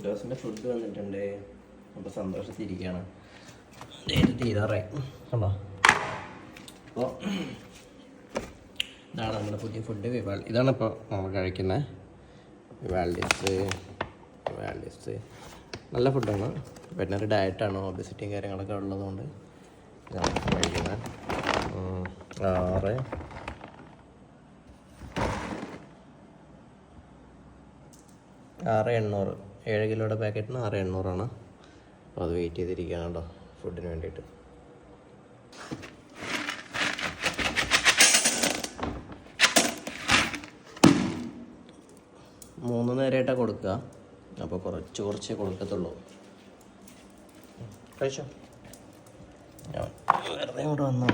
ജോസിൻ്റെ food വന്നിട്ടുണ്ട്. അപ്പോൾ സന്തോഷത്തിരിക്കുകയാണ്. Date തീരാറായി കണ്ടോ. അപ്പോൾ ഇതാണ് നമ്മുടെ പുതിയ ഫുഡ്. ഇതാണ് ഇപ്പോൾ നമ്മൾ കഴിക്കുന്നത് വിവാൽഡിസ്. നല്ല ഫുഡാണ്. വെറ്റനറി ഡയറ്റാണ്. ഒബിസിറ്റിയും കാര്യങ്ങളൊക്കെ ഉള്ളതുകൊണ്ട് ഇതാണ് കഴിക്കുന്നത്. 6,800 7 കിലോയുടെ പാക്കറ്റിന് 6,800 അപ്പോൾ അത് വെയിറ്റ് ചെയ്തിരിക്കുകയാണ് കേട്ടോ ഫുഡിന് വേണ്ടിയിട്ട്. മൂന്ന് നേരമായിട്ടാണ് കൊടുക്കുക. അപ്പോൾ കുറച്ചേ കൊടുക്കത്തുള്ളൂ. കഴിച്ചോ. ഞാൻ വെറുതെ ഇവിടെ വന്നു.